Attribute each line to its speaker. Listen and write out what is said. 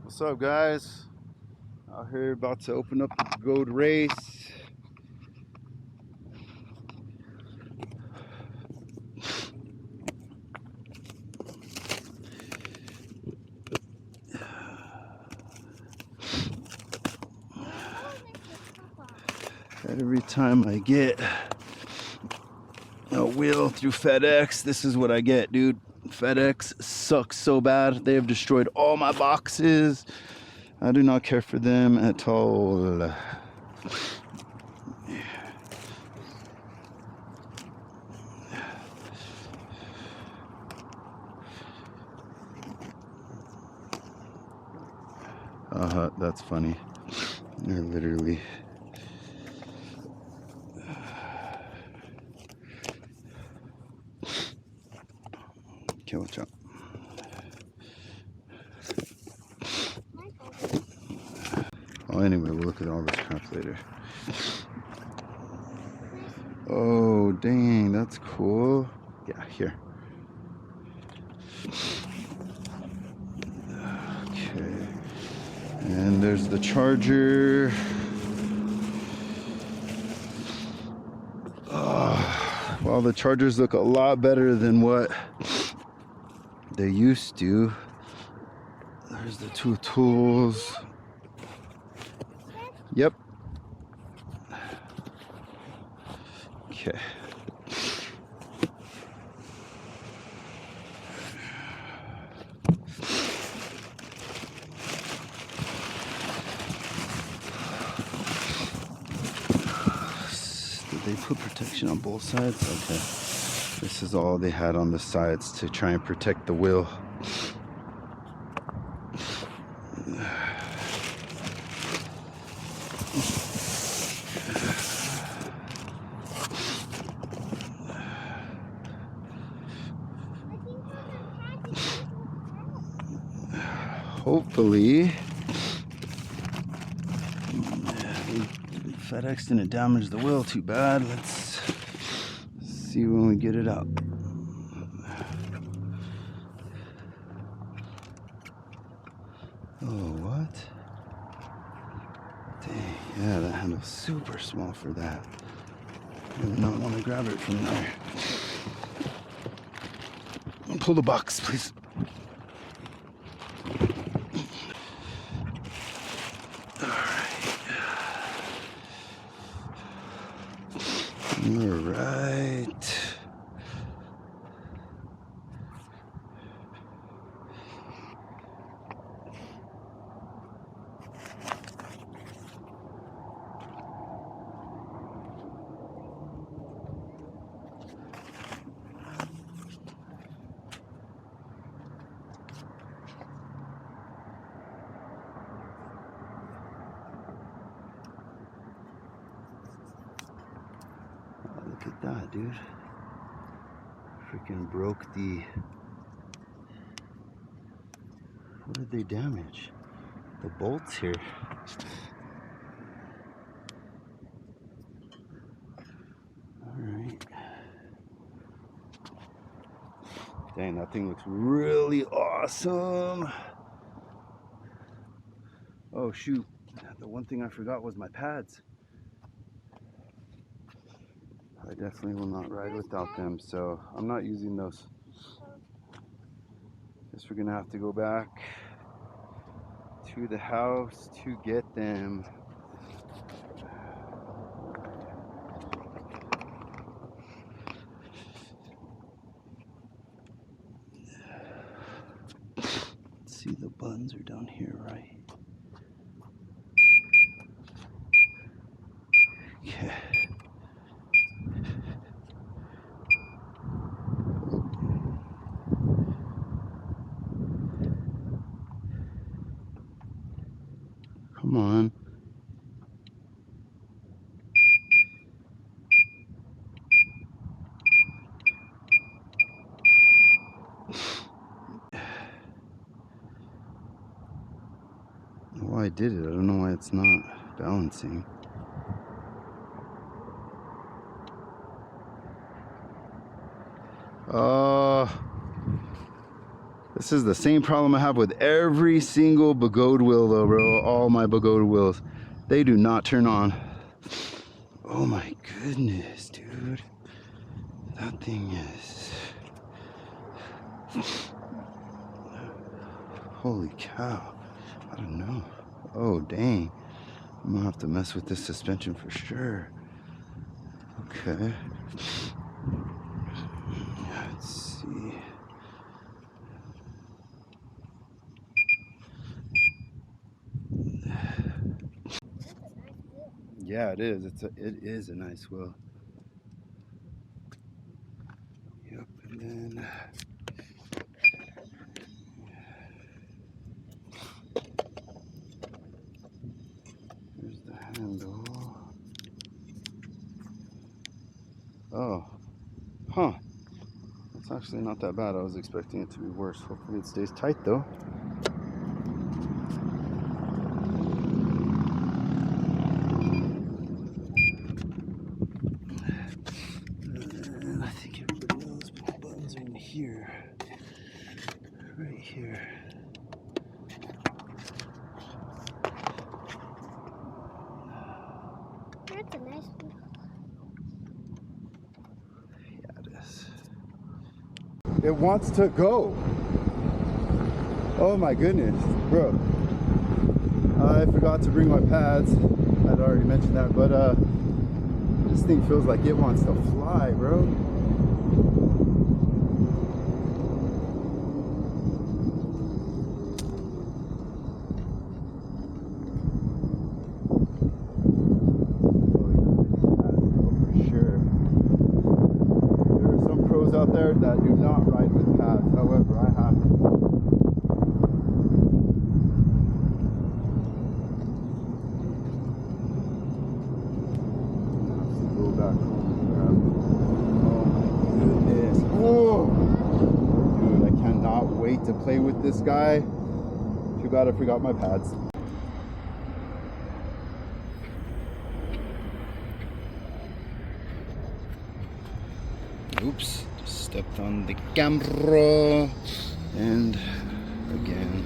Speaker 1: What's up, guys? Out here about to open up the Begode race. Every time I get a wheel through FedEx, this is what I get, dude. FedEx sucks so bad. They have destroyed all my boxes. I do not care for them at all. That's funny. They're literally... Okay, watch out. Oh, anyway, we'll look at all this crap later. Oh, dang, that's cool. Yeah, here. Okay. And there's the charger. Well, the chargers look a lot better than what they used to. There's the two tools. Yep. Okay. Did they put protection on both sides? Okay. This is all they had on the sides to try and protect the wheel. Hopefully, FedEx didn't damage the wheel too bad. Let's see when we get it out. Oh, what? Dang, yeah, that handle's super small for that. I do not want to grab it from there. Pull the box, please. All right. Look at that, dude. Freaking broke the... What did they damage? The bolts here. Alright. Dang, that thing looks really awesome. Oh shoot. The one thing I forgot was my pads. I definitely will not ride without them, so I'm not using those. Guess we're gonna have to go back to the house to get them. Let's see, the buttons are down here, right? Okay. Come on. Well, I did it. I don't know why it's not balancing. This is the same problem I have with every single Begode wheel though, bro. All my Begode wheels. They do not turn on. Oh my goodness, dude. That thing is... Holy cow. I don't know. Oh, dang. I'm gonna have to mess with this suspension for sure. Okay. Let's see. Yeah, it is. It is a nice wheel. Yep, and then there's the handle. Oh, huh. It's actually not that bad. I was expecting it to be worse. Hopefully it stays tight though. And I think everybody knows my buttons are in here. Right here.
Speaker 2: That's a nice one.
Speaker 1: Yeah, it is. It wants to go. Oh my goodness, bro. I forgot to bring my pads. I'd already mentioned that, but this thing feels like it wants to fly, bro. Out there that do not ride with pads. However, I have to. Go back home. Oh my goodness. Oh, dude, I cannot wait to play with this guy. Too bad I forgot my pads. Oops. Stepped on the camera, and again